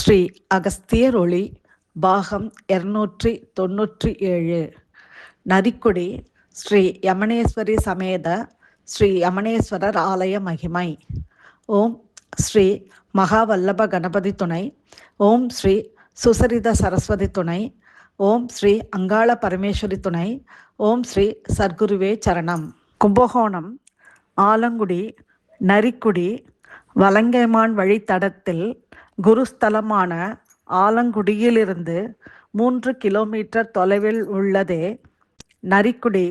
ஸ்ரீ அகஸ்தியர் ஒளி பாகம் 297. நரிக்குடி ஸ்ரீ யமனேஸ்வரி சமேத ஸ்ரீ யமனேஸ்வரர் ஆலய மகிமை. ஓம் ஸ்ரீ மகாவல்லப கணபதி துணை. ஓம் ஸ்ரீ சுசரித சரஸ்வதி துணை. ஓம் ஸ்ரீ அங்காள பரமேஸ்வரி துணை. ஓம் ஸ்ரீ சர்க்குருவே சரணம். கும்பகோணம் ஆலங்குடி நரிக்குடி வலங்கைமான் வழித்தடத்தில் குருஸ்தலமான ஆலங்குடியிலிருந்து 3 கிலோமீட்டர் தொலைவில் உள்ளதே நரிக்குடி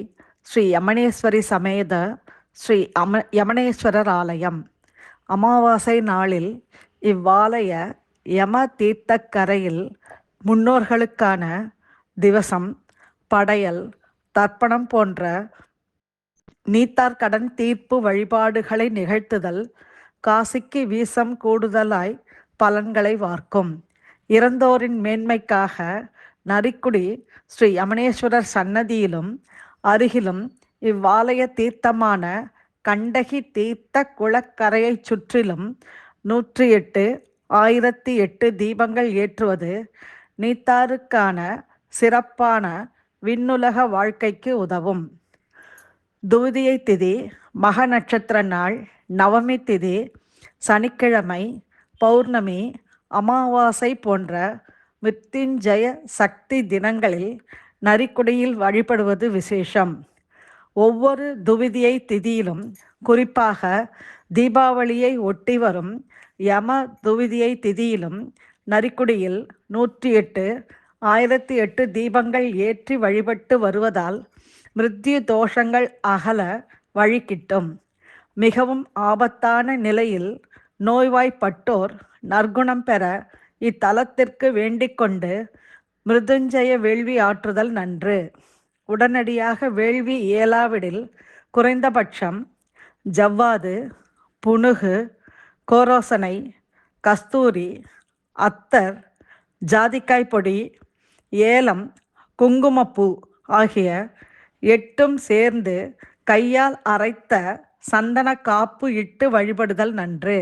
ஸ்ரீ யமனேஸ்வரி சமேத ஸ்ரீ யமனேஸ்வரர் ஆலயம். அமாவாசை நாளில் இவ்வாலய யம தீர்த்தக்கரையில் முன்னோர்களுக்கான திவசம், படையல், தர்ப்பணம் போன்ற நீத்தார்கடன் தீர்ப்பு வழிபாடுகளை நிகழ்த்துதல் காசிக்கு வீசம் கூடுதலாய் பலன்களை வார்க்கும். இறந்தோரின் மேன்மைக்காக நரிக்குடி ஸ்ரீ யமனேஸ்வரர் சன்னதியிலும் அருகிலும் இவ்வாலய தீர்த்தமான கண்டகி தீர்த்த குளக்கரையை சுற்றிலும் 108 1008 தீபங்கள் ஏற்றுவது நீத்தாருக்கான சிறப்பான விண்ணுலக வாழ்க்கைக்கு உதவும். துவிதியை திதி, மக நட்சத்திர நாள், நவமி திதி, சனிக்கிழமை, பௌர்ணமி, அமாவாசை போன்ற மிருத்யுஞ்சய சக்தி தினங்களில் நரிக்குடியில் வழிபடுவது விசேஷம். ஒவ்வொரு துவிதியை திதியிலும், குறிப்பாக தீபாவளியை ஒட்டி வரும் யம துவிதியை திதியிலும் நரிக்குடியில் 108 1008 தீபங்கள் ஏற்றி வழிபட்டு வருவதால் மிருத்யு தோஷங்கள் அகல வழி கிட்டும். மிகவும் ஆபத்தான நிலையில் நோய்வாய்ப்பட்டோர் நற்குணம் பெற இத்தலத்திற்கு வேண்டிக்கொண்டு மிருதுஞ்சய வேள்வி ஆற்றுதல் நன்று. உடனடியாக வேள்வி இயலாவிடில் குறைந்தபட்சம் ஜவ்வாது, புனுகு, கோரோசனை, கஸ்தூரி, அத்தர், ஜாதிக்காய் பொடி, ஏலம், குங்குமப்பூ ஆகிய 8ம் சேர்ந்து கையால் அரைத்த சந்தன காப்பு இட்டு வழிபடுதல் நன்று.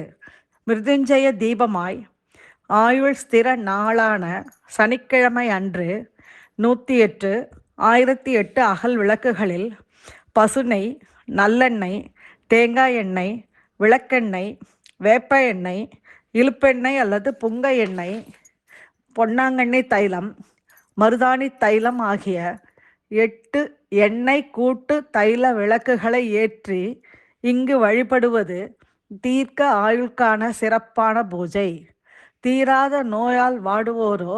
மிருத்யுஞ்சய தீபமாய் ஆயுள் ஸ்திர நாளான சனிக்கிழமை அன்று 108 1008 அகல் விளக்குகளில் பசுநெய், நல்லெண்ணெய், தேங்காய் எண்ணெய், விளக்கெண்ணெய், வேப்ப எண்ணெய், இலுப்பெண்ணெய் அல்லது புங்க எண்ணெய், பொன்னாங்கண்ணி தைலம், மருதாணி தைலம் ஆகிய 8 எண்ணெய் கூட்டு தைல விளக்குகளை ஏற்றி இங்கு வழிபடுவது தீர்க்க ஆயுள்கான சிறப்பான பூஜை. தீராத நோயால் வாடுவோரோ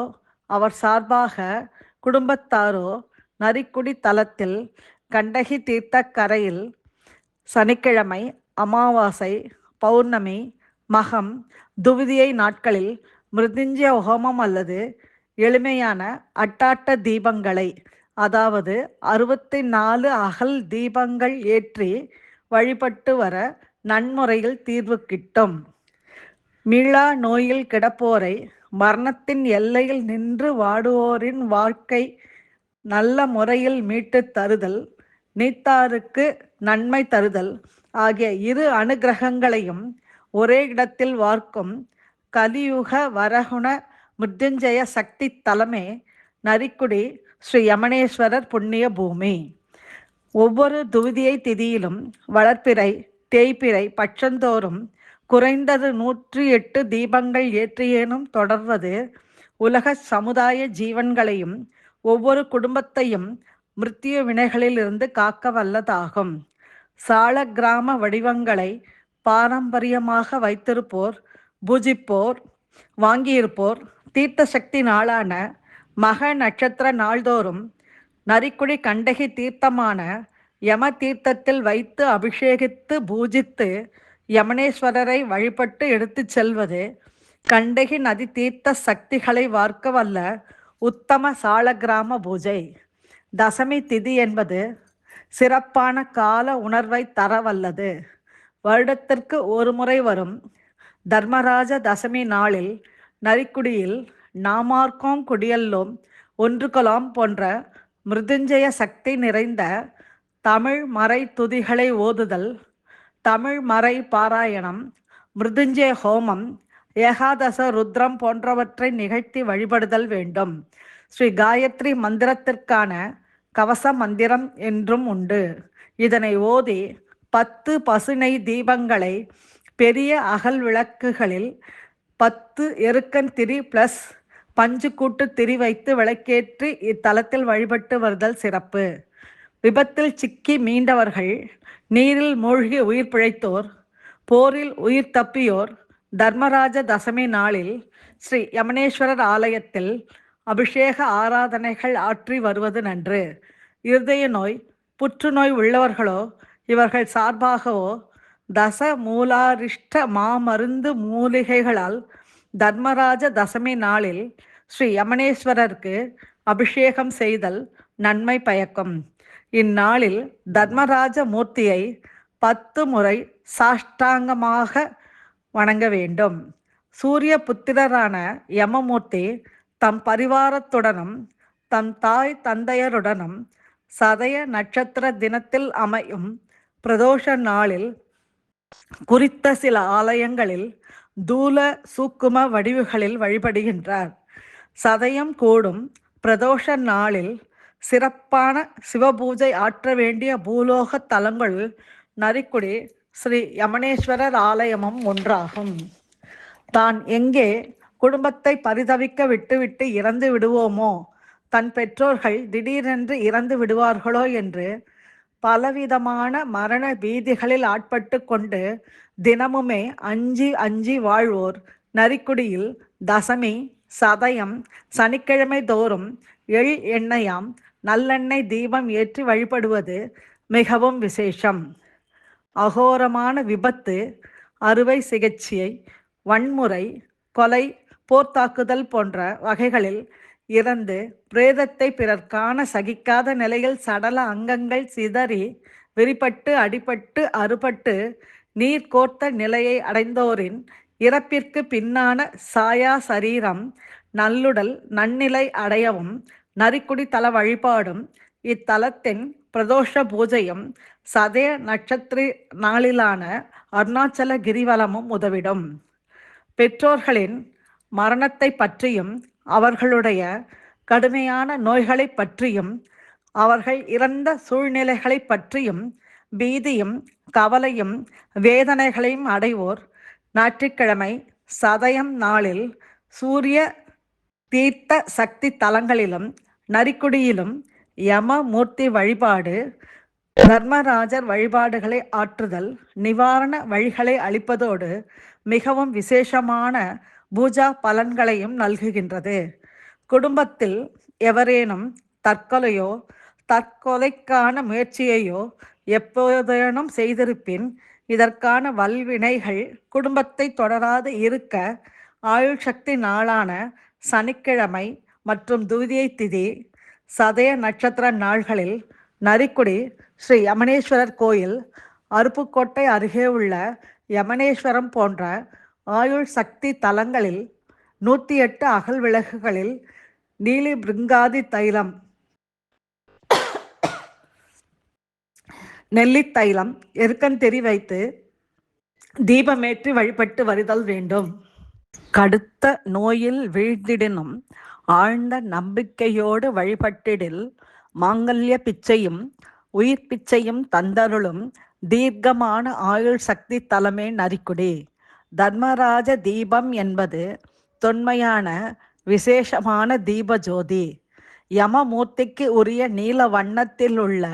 அவர் சார்பாக குடும்பத்தாரோ நரிக்குடி தலத்தில் கண்டகி தீர்த்த கரையில் சனிக்கிழமை, அமாவாசை, பௌர்ணமி, மகம், துவிதியை நாட்களில் மிருத்யுஞ்சய ஹோமம் அல்லது எளிமையான அட்டாட்ட தீபங்களை, அதாவது 64 அகல் தீபங்கள் ஏற்றி வழிபட்டு வர நன்முறையில் தீர்வு கிட்டும். மீளா நோயில் கிடப்போரை, மரணத்தின் எல்லையில் நின்று வாடுவோரின் வாழ்க்கை நல்ல முறையில் மீட்டு தருதல், நீத்தாருக்கு நன்மை தருதல் ஆகிய 2 அனுகிரகங்களையும் ஒரே இடத்தில் வார்க்கும் கலியுக வரகுண மிருத்யுஞ்சய சக்தி தலமே நரிக்குடி ஸ்ரீ யமனேஸ்வரர் புண்ணிய பூமி. ஒவ்வொரு துவிதியை திதியிலும் வளர்ப்பிறை, தேய்பிறை பட்சந்தோறும் குறைந்தது 108 தீபங்கள் ஏற்றியேனும் தொடர்வது உலக சமுதாய ஜீவன்களையும் ஒவ்வொரு குடும்பத்தையும் மிருத்யு வினைகளிலிருந்து காக்க வல்லதாகும். சால கிராம வடிவங்களை பாரம்பரியமாக வைத்திருப்போர், பூஜிப்போர், வாங்கியிருப்போர் தீர்த்த சக்தி நாளான மக நட்சத்திர நாள்தோறும் நரிக்குடி கண்டகி தீர்த்தமான யம தீர்த்தத்தில் வைத்து அபிஷேகித்து பூஜித்து யமனேஸ்வரரை வழிபட்டு எடுத்து செல்வது கண்டகி நதி தீர்த்த சக்திகளை வார்க்க வல்ல உத்தம சாலக்கிராம பூஜை. தசமி திதி என்பது சிறப்பான கால உணர்வை தர வல்லது. வருடத்திற்கு ஒரு முறை வரும் தர்மராஜ தசமி நாளில் நரிக்குடியில் நாமார்க்கோம் குடியல்லோம் ஒன்றுகொலாம் போன்ற மிருத்யுஞ்சய சக்தி நிறைந்த தமிழ் மறை துதிகளை ஓதுதல், தமிழ் மறை பாராயணம், மிருத்யுஞ்சய ஹோமம், ஏகாதச ருத்ரம் போன்றவற்றை நிகழ்த்தி வழிபடுதல் வேண்டும். ஸ்ரீ காயத்ரி மந்திரத்திற்கான கவச மந்திரம் என்றும் உண்டு. இதனை ஓதி 10 பசுனை தீபங்களை பெரிய அகல் விளக்குகளில் 10 எருக்கன் திரி பிளஸ் பஞ்சு கூட்டு திரி வைத்து விளக்கேற்றி இத்தலத்தில் வழிபட்டு வருதல் சிறப்பு. விபத்தில் சிக்கி மீண்டவர்கள், நீரில் மூழ்கி உயிர் பிழைத்தோர், போரில் உயிர் தப்பியோர் தர்மராஜ தசமி நாளில் ஸ்ரீ யமனேஸ்வரர் ஆலயத்தில் அபிஷேக ஆராதனைகள் ஆற்றி வருவது நன்று. இருதய நோய், புற்றுநோய் உள்ளவர்களோ இவர்கள் சார்பாகவோ தச மூலாரிஷ்ட மாமருந்து மூலிகைகளால் தர்மராஜ தசமி நாளில் ஸ்ரீ யமனேஸ்வரருக்கு அபிஷேகம் செய்தல் நன்மை பயக்கும். இந்நாளில் தர்மராஜ மூர்த்தியை 10 முறை சாஷ்டாங்கமாக வணங்க வேண்டும். சூரிய புத்திரரான யமமூர்த்தி தம் பரிவாரத்துடனும் தம் தாய் தந்தையருடனும் சதய நட்சத்திர தினத்தில் அமையும் பிரதோஷ நாளில் குறித்த சில ஆலயங்களில் தூல சூக்கும வடிவுகளில் வழிபடுகின்றார். சதயம் கூடும் பிரதோஷ நாளில் சிறப்பான சிவபூஜை ஆற்ற வேண்டிய பூலோக தலங்கள் நரிக்குடி ஸ்ரீ யமனேஸ்வரர் ஆலயமும் ஒன்றாகும். தான் எங்கே குடும்பத்தை பரிதவிக்க விட்டுவிட்டு இறந்து விடுவோமோ, தன் பெற்றோர்கள் திடீரென்று இறந்து விடுவார்களோ என்று பலவிதமான மரண பீதிகளில் ஆட்பட்டு கொண்டு தினமுமே அஞ்சி அஞ்சி வாழ்வோர் நரிக்குடியில் தசமி, சதயம், சனிக்கிழமை தோறும் எள் எண்ணெயாம் நல்லெண்ணெய் தீபம் ஏற்றி வழிபடுவது மிகவும் விசேஷம். அகோரமான விபத்து, அறுவை சிகிச்சை, வன்முறை, கொலை, போர்த்தாக்குதல் போன்ற வகைகளில் இறந்து பிரேதத்தை பிறர் காண சகிக்காத நிலையில் சடல அங்கங்கள் சிதறி விரிபட்டு அடிபட்டு அறுபட்டு நீர் கோர்த்த நிலையை அடைந்தோரின் இறப்பிற்கு பின்னான சாயா சரீரம் நல்லுடல் நன்னிலை அடையவும் நரிக்குடி தல வழிபாடும் இத்தலத்தின் பிரதோஷ பூஜையும் சதய நட்சத்திர நாளிலான அருணாச்சல கிரிவலமும் உதவிடும். பெற்றோர்களின் மரணத்தை பற்றியும் அவர்களுடைய கடுமையான நோய்களை பற்றியும் அவர்கள் இறந்த சூழ்நிலைகளை பற்றியும் பீதியும் கவலையும் வேதனைகளையும் அடைவோர் ஞாயிற்றுக்கிழமை சதயம் நாளில் சூரிய தீர்த்த சக்தி தலங்களிலும் நரிக்குடியிலும் யமமூர்த்தி வழிபாடு, தர்மராஜர் வழிபாடுகளை ஆற்றுதல் நிவாரண வழிகளை அளிப்பதோடு மிகவும் விசேஷமான பூஜா பலன்களையும் நல்குகின்றது. குடும்பத்தில் எவரேனும் தற்கொலையோ தற்கொலைக்கான முயற்சியையோ எப்போதேனும் செய்திருப்பின் இதற்கான வல்வினைகள் குடும்பத்தை தொடராது இருக்க ஆயுள் சக்தி நாளான சனிக்கிழமை மற்றும் துவிதியை திதி சதய நட்சத்திர நாள்களில் நரிக்குடி ஸ்ரீ யமனேஸ்வரர் கோயில், அருப்புக்கோட்டை அருகே உள்ள யமனேஸ்வரம் போன்ற ஆயுள் சக்தி தலங்களில் 108 அகல் விளக்குகளில் நீலி பிருங்காதி தைலம், நெல்லித்தைலம், எருக்கந்தெரி வைத்து தீபமேற்றி வழிபட்டு வருதல் வேண்டும். கடுத்த நோயில் வீழ்ந்திடினும் ஆழ்ந்த நம்பிக்கையோடு வழிபட்டிடில் மாங்கல்ய பிச்சையும் உயிர் பிச்சையும் தந்தருளும் தீர்க்கமான ஆயுள் சக்தி தலமே நரிக்குடி. தர்மராஜ தீபம் என்பது தொன்மையான விசேஷமான தீப ஜோதி. யமமூர்த்திக்கு உரிய நீல வண்ணத்தில் உள்ள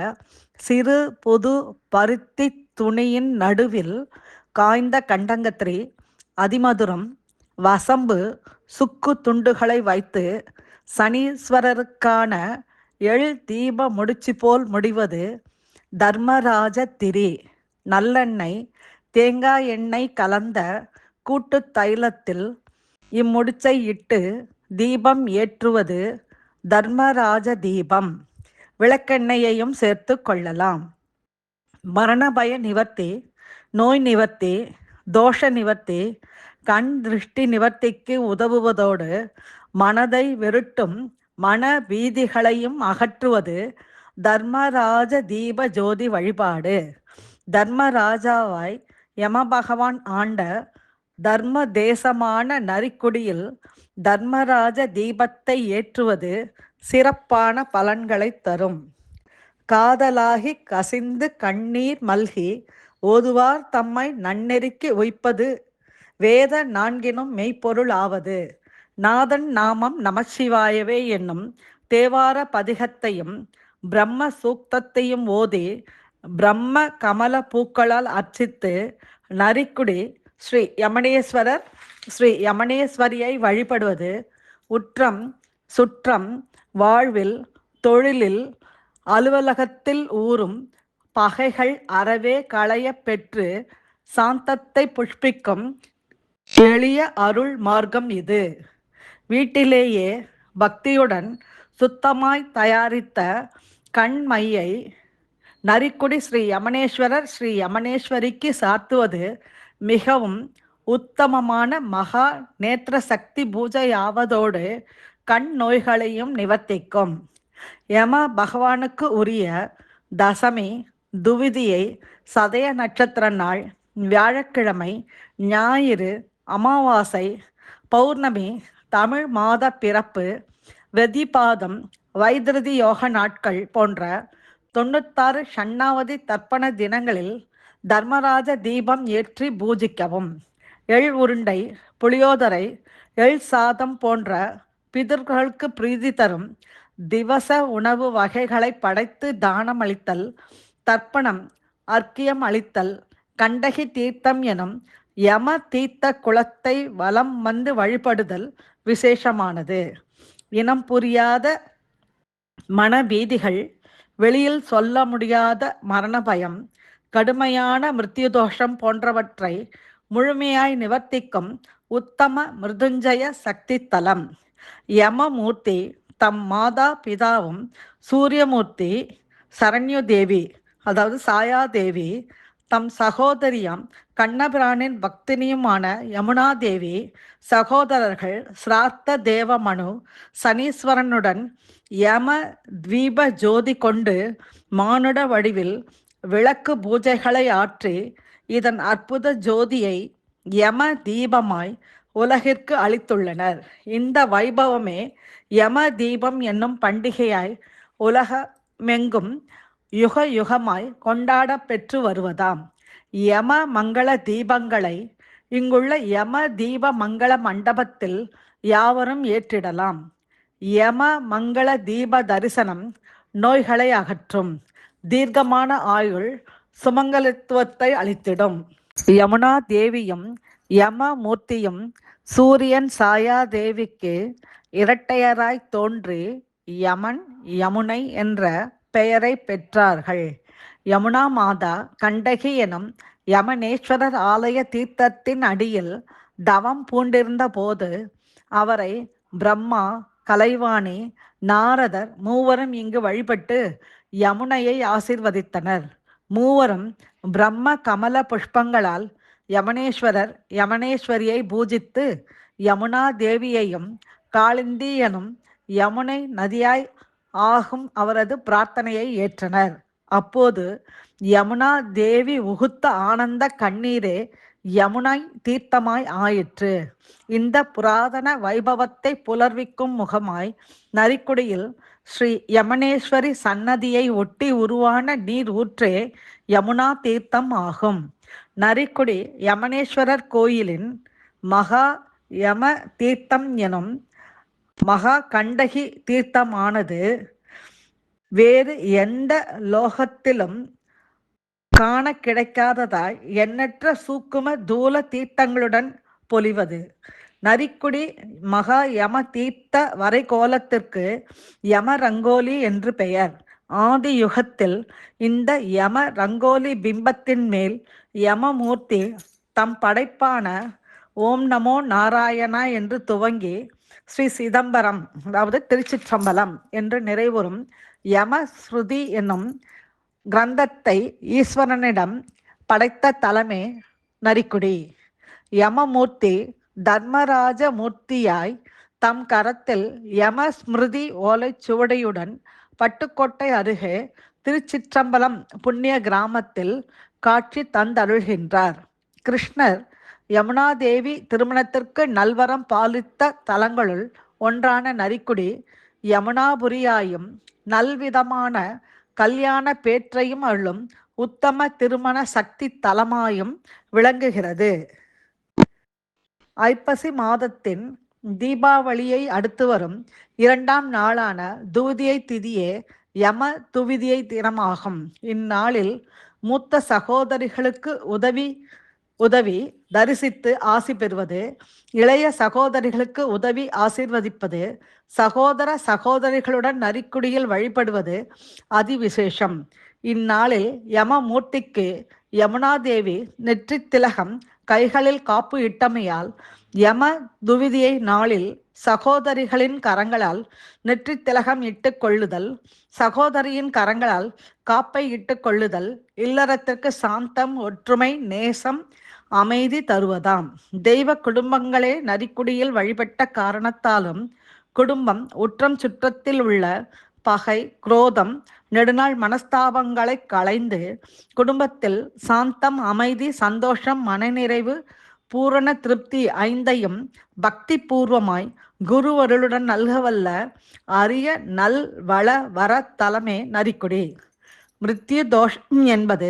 சிறு புது பருத்தி துணியின் நடுவில் காய்ந்த கண்டங்கத்திரி, அதிமதுரம், வசம்பு, சுக்கு துண்டுகளை வைத்து சனீஸ்வரருக்கான எள் தீப முடிச்சு போல் முடிவது தர்மராஜ திரி. நல்லெண்ணெய், தேங்காய் எண்ணெய் கலந்த கூட்டு தைலத்தில் இம்முடிச்சை இட்டு தீபம் ஏற்றுவது தர்மராஜ தீபம். விளக்கெண்ணெயையும் சேர்த்து கொள்ளலாம். மரணபய நிவர்த்தி, நோய் நிவர்த்தி, தோஷ நிவர்த்தி, கண் திருஷ்டி நிவர்த்திக்கு உதவுவதோடு மனதை வெருட்டும் மன வீதிகளையும் அகற்றுவது தர்மராஜ தீப ஜோதி வழிபாடு. தர்மராஜாவாய் யம பகவான் ஆண்ட தர்ம தேசமான நரிக்குடியில் தர்மராஜ தீபத்தை ஏற்றுவது சிறப்பான பலன்களை தரும். காதலாகி கசிந்து கண்ணீர் மல்கி ஓதுவார் தம்மை நன்னெறிக்கு உய்ப்பது வேத நான்கினும் மெய்ப்பொருள் ஆவது. நாதன் நாமம் நமசிவாயவே என்னும் தேவார பதிகத்தையும் பிரம்ம சூக்தத்தையும் ஓதி பிரம்ம கமல பூக்களால் அர்ச்சித்து நரிக்குடி ஸ்ரீ யமனேஸ்வரர் ஸ்ரீ யமனேஸ்வரியை வழிபடுவது உற்றம் சுற்றம் வாழ்வில் தொழிலில் அலுவலகத்தில் ஊறும் பகைகள் அறவே களையப் பெற்று சாந்தத்தை புஷ்பிக்கும் எளிய அருள் மார்க்கம் இது. வீட்டிலேயே பக்தியுடன் சுத்தமாய் தயாரித்த கண்மையை நரிக்குடி ஸ்ரீ யமனேஸ்வரர் ஸ்ரீ யமனேஸ்வரிக்கு சாத்துவது மிகவும் உத்தமமான மகா நேத்திர சக்தி பூஜையாவதோடு கண் நோய்களையும் நிவர்த்திக்கும். யம பகவானுக்கு உரிய தசமி துவிதியை சதய நட்சத்திர நாள் வியாழக்கிழமை ஞாயிறு அமாவாசை பௌர்ணமி தமிழ் மாத பிறப்பு வெதிபாதம் வைத்திருதி யோக நாட்கள் போன்ற 96 ஷண்ணாவதி தர்ப்பண தினங்களில் தர்மராஜ தீபம் ஏற்றி பூஜிக்கவும். எள் உருண்டை புளியோதரை எள் சாதம் போன்ற பிதர்களுக்கு பிரீதி தரும் திவச உணவு வகைகளை படைத்து தானம் அளித்தல், தர்ப்பணம் அர்க்கியம் அளித்தல், கண்டகி தீர்த்தம் எனும் யம தீர்த்த குளத்தை வலம் வந்து வழிபடுதல் விசேஷமானது. இனம் புரியாத மனபீதிகள், வெளியில் சொல்ல முடியாத மரண பயம், கடுமையான மிருத்யுதோஷம் போன்றவற்றை முழுமையாய் நிவர்த்திக்கும் உத்தம மிருதுஞ்சய சக்தி தலம். யமமூர்த்தி தம் மாதா பிதாவும் சூரியமூர்த்தி சரண்யு தேவி அதாவது சாயாதேவி தம் சகோதரியாம் கண்ணபிரானின் பக்தினியுமான யமுனா தேவி சகோதரர்கள் சிராத்த தேவமனு சனீஸ்வரனுடன் யம தீப ஜோதி கொண்டு மானுட வடிவில் விளக்கு பூஜைகளை ஆற்றி இதன் அற்புத ஜோதியை யம தீபமாய் உலகிற்கு அளித்துள்ளனர். இந்த வைபவமே யம தீபம் என்னும் பண்டிகையாய் உலகமெங்கும் யுக யுகமாய் கொண்டாட பெற்று வருவதாம். யம மங்கள தீபங்களை இங்குள்ள யம தீப மங்கள மண்டபத்தில் யாவரும் ஏற்றிடலாம். யம மங்கள தீப தரிசனம் நோய்களை அகற்றும், தீர்க்கமான ஆயுள் சுமங்கலித்துவத்தை அளித்திடும். யமுனா தேவியும் யம மூர்த்தியும் சூரியன் சாயா தேவிக்கு இரட்டையராய் தோன்றி யமன் யமுனை என்ற பெயரை பெற்றார்கள். யமுனா மாதா கண்டகி எனும் யமனேஸ்வரர் ஆலய தீர்த்தத்தின் அடியில் தவம் பூண்டிருந்த போது அவரை பிரம்மா, கலைவாணி, நாரதர் மூவரும் இங்கு வழிபட்டு யமுனையை ஆசீர்வதித்தனர். மூவரும் பிரம்ம கமல புஷ்பங்களால் யமனேஸ்வரர் யமனேஸ்வரியை பூஜித்து யமுனா தேவியையும் காளிந்தி எனும் யமுனை நதியாய் ஆகும் அவரது பிரார்த்தனையை ஏற்றனர். அப்போது யமுனா தேவி உகுத்த ஆனந்த கண்ணீரே யமுனை தீர்த்தமாய் ஆயிற்று. இந்த புராதன வைபவத்தை புலர்விக்கும் முகமாய் நரிக்குடியில் ஸ்ரீ யமனேஸ்வரி சன்னதியை ஒட்டி உருவான நீர் ஊற்றே யமுனா தீர்த்தம் ஆகும். நரிக்குடி யமனேஸ்வரர் கோயிலின் மகா யம தீர்த்தம் எனும் மகா கண்டகி தீர்த்தமானது வேறு எந்த லோகத்திலும் காண கிடைக்காததாய் எண்ணற்ற சூக்கும தூல தீர்த்தங்களுடன் பொலிவது. நரிக்குடி மகா யம தீர்த்த வரைகோலத்திற்கு யம ரங்கோலி என்று பெயர். ஆதி யுகத்தில் இந்த யம ரங்கோலி பிம்பத்தின் மேல் யமமூர்த்தி தம் படைப்பான ஓம் நமோ நாராயணா என்று துவங்கி ஸ்ரீ சிதம்பரம் அதாவது திருச்சிற்றம்பலம் என்று நிறைவுறும் யம ஸ்ருதி என்னும் கிரந்தத்தை ஈஸ்வரனிடம் படைத்த தலமே நரிக்குடி. யமமூர்த்தி தர்மராஜ மூர்த்தியாய் தம் கரத்தில் யம ஸ்மிருதி ஓலைச்சுவடியுடன் பட்டுக்கோட்டை அருகே திருச்சிற்றம்பலம் புண்ணிய கிராமத்தில் காட்சி தந்தருள்கின்றார். கிருஷ்ணர் யமுனாதேவி திருமணத்திற்கு நல்வரம் பாலித்த தலங்களுள் ஒன்றான நரிக்குடி யமுனாபுரியாயும் நல்விதமான கல்யாண பேற்றையும் அள்ளும் உத்தம திருமண சக்தி தலமாயும் விளங்குகிறது. ஐப்பசி மாதத்தின் தீபாவளியை அடுத்து வரும் 2ஆம் நாளான தூதியை திதியே யம துவிதியை தினமாகும். இந்நாளில் மூத்த சகோதரிகளுக்கு உதவி தரிசித்து ஆசி பெறுவது, இளைய சகோதரிகளுக்கு உதவி ஆசீர்வதிப்பது, சகோதர சகோதரிகளுடன் நரிக்குடியில் வழிபடுவது அதிவிசேஷம். இந்நாளில் யமமூர்த்திக்கு யமுனாதேவி நெற்றி திலகம் கைகளில் காப்பு இட்டமையால் யம துவிதியை நாளில் சகோதரிகளின் கரங்களால் நெற்றி திலகம் இட்டுக் கொள்ளுதல், சகோதரியின் கரங்களால் காப்பை இட்டுக் கொள்ளுதல் இல்லறத்திற்கு சாந்தம், ஒற்றுமை, நேசம், அமைதி தருவதாம். தெய்வ குடும்பங்களே நரிக்குடியில் வழிபட்ட காரணத்தாலும் குடும்பம் உற்றம் சுற்றத்தில் உள்ள பகை, குரோதம், நெடுநாள் மனஸ்தாபங்களை களைந்து குடும்பத்தில் சாந்தம், அமைதி, சந்தோஷம், மனநிறைவு, பூரண திருப்தி ஐந்தையும் பக்தி பூர்வமாய் குருவருளுடன் நல்கவல்ல அரிய நல் வள வர தலமே நரிக்குடி. மிருத்யு தோஷம் என்பது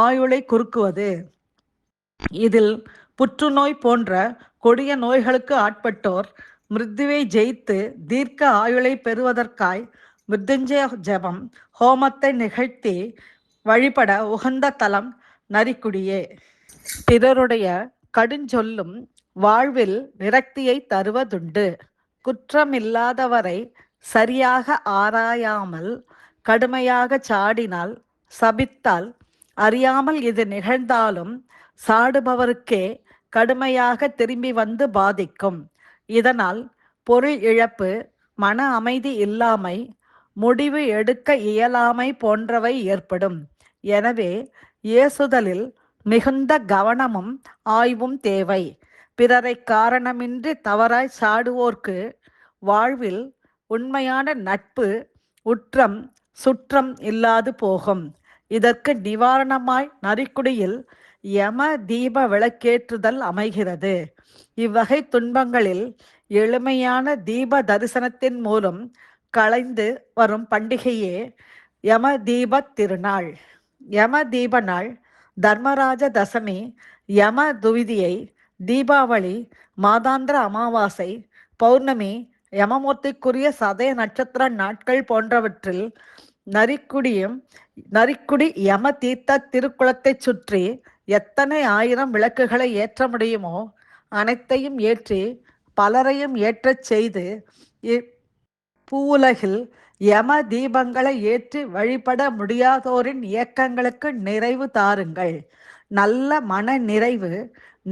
ஆயுளை குறுக்குவது. இதில் புற்றுநோய் போன்ற கொடிய நோய்களுக்கு ஆட்பட்டோர் மிருத்யுவை ஜெயித்து தீர்க்க ஆயுளை பெறுவதற்காய் மிருத்யுஞ்சய ஜபம் ஹோமத்தை நிகழ்த்தி வழிபட உகந்த தலம் நரிக்குடியே. பிறருடைய கடுஞ்சொல்லும் வாழ்வில் விரக்தியை தருவதுண்டு. குற்றமில்லாதவரை சரியாக ஆராயாமல் கடுமையாக சாடினால், சபித்தால், அறியாமல் இது நிகழ்ந்தாலும் சாடுபவருக்கே கடுமையாக திரும்பி வந்து பாதிக்கும். இதனால் பொருள் இழப்பு, மன அமைதி இல்லாமை, முடிவு எடுக்க இயலாமை போன்றவை ஏற்படும். எனவே ஏசுதலில் மிகுந்த கவனமும் ஆய்வும் தேவை. பிறரை காரணமின்றி தவறாய் சாடுவோர்க்கு வாழ்வில் உண்மையான நட்பு, உற்றம், சுற்றம் இல்லாது போகும். இதற்கு நிவாரணமாய் நரிக்குடியில் யம தீப விளக்கேற்றுதல் அமைகிறது. இவ்வகை துன்பங்களில் எளிமையான தீப தரிசனத்தின் மூலம் களைந்து வரும் பண்டிகையே யம தீப திருநாள். யம தீப நாள் தர்மராஜ தசமி, யம துவிதியை, தீபாவளி, மாதாந்திர அமாவாசை, பௌர்ணமி, யமமூர்த்திக்குரிய சதய நட்சத்திர நாட்கள் போன்றவற்றில் நரிக்குடி யம தீர்த்த திருக்குளத்தை சுற்றி எத்தனை ஆயிரம் விளக்குகளை ஏற்ற முடியுமோ அனைத்தையும் ஏற்றி பலரையும் ஏற்றச் செய்து பூவுலகில் யம தீபங்களை ஏற்றி வழிபட முடியாதோரின் இயக்கங்களுக்கு நிறைவு தாருங்கள். நல்ல மன நிறைவு,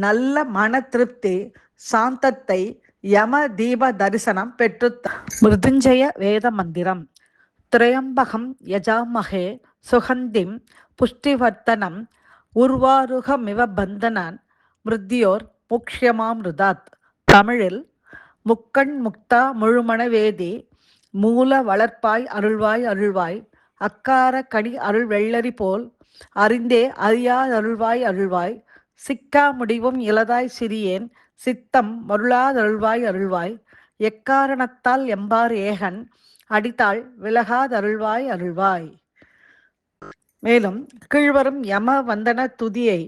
நல்ல மன திருப்தி, சாந்தத்தை யம தீப தரிசனம் பெற்று. மிருத்யுஞ்சய வேத மந்திரம். திரையம்பகம் யஜாமகே சுகந்திம் புஷ்டிவர்த்தனம் உர்வாருகமிவ பந்தனான் மிருத்யோர் முக்ஷ்யமாமிருதாத். தமிழில் முக்கண் முக்தா முழுமணவேதி மூல வளர்ப்பாய் அருள்வாய் அருள்வாய் அக்கார கனி அருள் வெள்ளரி போல் அறிந்தே அறியாதருள்வாய் அருள்வாய் சிக்கா முடிவும் இலதாய் சிறியேன் சித்தம் மருளாதருள்வாய் அருள்வாய் எக்காரணத்தால் எம்பார் ஏகன் அடித்தாள் விலகாதருள்வாய் அருள்வாய். மேலும் கீழ்வரும் யம வந்தன துதியை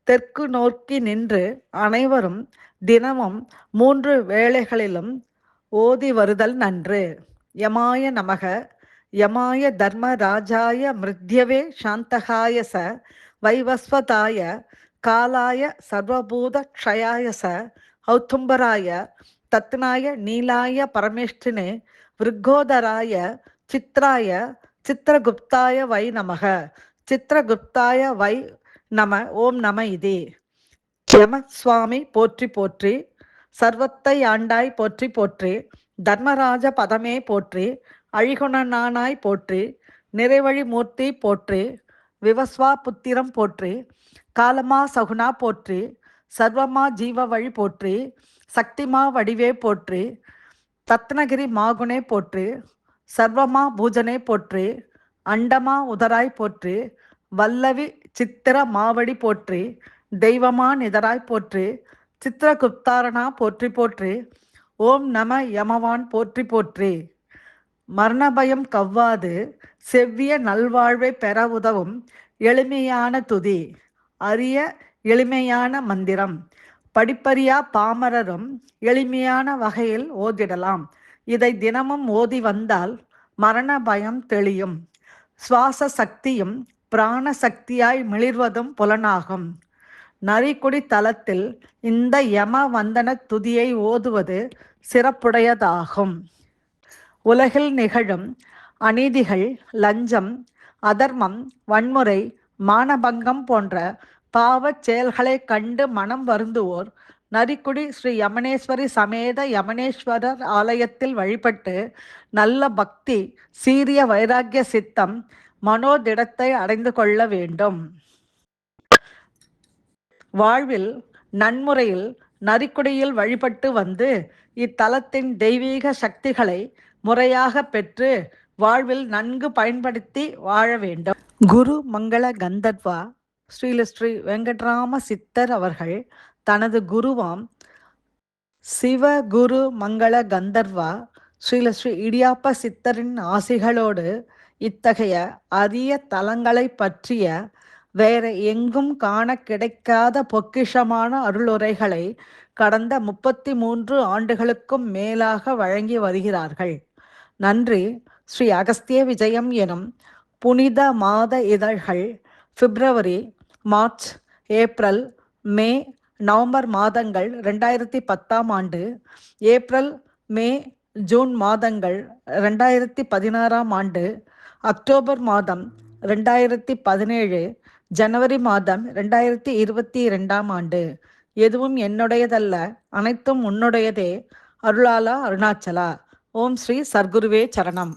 தெற்கு நோக்கி நின்று அனைவரும் தினமும் 3 வேளைகளிலும் ஓதி வருதல் நன்று. யமாய நமக, யமாய தர்ம ராஜாய மிருத்யவே சாந்தகாய ச வைவஸ்வதாய காலாய சர்வபூத க்ஷயாய ச ஔத்தும்பராய தத்னாய நீலாய பரமேஷ்டினே விருக்கோதராய சித்ராய சித்திரகுப்தாய வை நமக. சித்திரகுப்தாய வை நம. ஓம் நம இதே. யம சுவாமி போற்றி போற்றி, சர்வத்தை ஆண்டாய் போற்றி போற்றி, தர்மராஜ பதமே போற்றி, அழிகுணனானாய் போற்றி, நிறைவழி மூர்த்தி போற்றி, விவஸ்வா புத்திரம் போற்றி, காலமா சகுனா போற்றி, சர்வமா ஜீவ வழி போற்றி, சக்திமா வடிவே போற்றி, ரத்னகிரி மாகுணே போற்றி, சர்வமா பூஜனே போற்றி, அண்டமா உதராய் போற்றி, வல்லவி சித்திர மாவடி போற்றி, தெய்வமா நிதராய் போற்றி, சித்திரகுப்தாரணா போற்றி போற்றி, ஓம் நம யமவான் போற்றி போற்றி. மரணபயம் கவ்வாது செவ்விய நல்வாழ்வை பெற உதவும் எளிமையான துதி, அரிய எளிமையான மந்திரம். படிப்பறியா பாமரரும் எளிமையான வகையில் ஓதிடலாம். இதை தினமும் ஓதி வந்தால் மரண பயம் தெளியும். சுவாச சக்தியும் பிராண சக்தியாய் மிளிர்வதும் புலனாகும். நரிக்குடி தலத்தில் இந்த யம வந்தன துதியை ஓதுவது சிறப்புடையதாகும். உலகில் நிகழும் அநீதிகள், லஞ்சம், அதர்மம், வன்முறை, மானபங்கம் போன்ற பாவச் செயல்களைக் கண்டு மனம் வருந்துவோர் நரிக்குடி ஸ்ரீ யமனேஸ்வரி சமேத யமனேஸ்வரர் ஆலயத்தில் வழிபட்டு நல்ல பக்தி, சீரிய வைராக்கிய சித்தம், மனோதிடத்தை அடைந்து கொள்ள வேண்டும். வாழ்வில் நன்முறையில் நரிக்குடியில் வழிபட்டு வந்து இத்தலத்தின் தெய்வீக சக்திகளை முறையாக பெற்று வாழ்வில் நன்கு பயன்படுத்தி வாழ வேண்டும். குரு மங்கள கந்தர்வா ஸ்ரீ வெங்கட்ராம சித்தர் அவர்கள் தனது குருவாம் சிவகுரு மங்கள கந்தர்வா ஸ்ரீ இடியாப்ப சித்தரின் ஆசிகளோடு இத்தகைய அரிய தலங்களை பற்றிய வேற எங்கும் காண கிடைக்காத பொக்கிஷமான அருளுரைகளை கடந்த 33 ஆண்டுகளுக்கும் மேலாக வழங்கி வருகிறார்கள். நன்றி. ஸ்ரீ அகஸ்திய விஜயம் எனும் புனித மாத இதழ்கள் பிப்ரவரி, மார்ச், ஏப்ரல், மே, நவம்பர் மாதங்கள் 2010ஆம் ஆண்டு, ஏப்ரல், மே, ஜூன் மாதங்கள் 2016ஆம் ஆண்டு, அக்டோபர் மாதம் 2017, ஜனவரி மாதம் 2022ஆம் ஆண்டு. எதுவும் என்னுடையதல்ல, அனைத்தும் உன்னுடையதே. அருளாலா அருணாச்சலா. ஓம் ஸ்ரீ சர்க்குருவே சரணம்.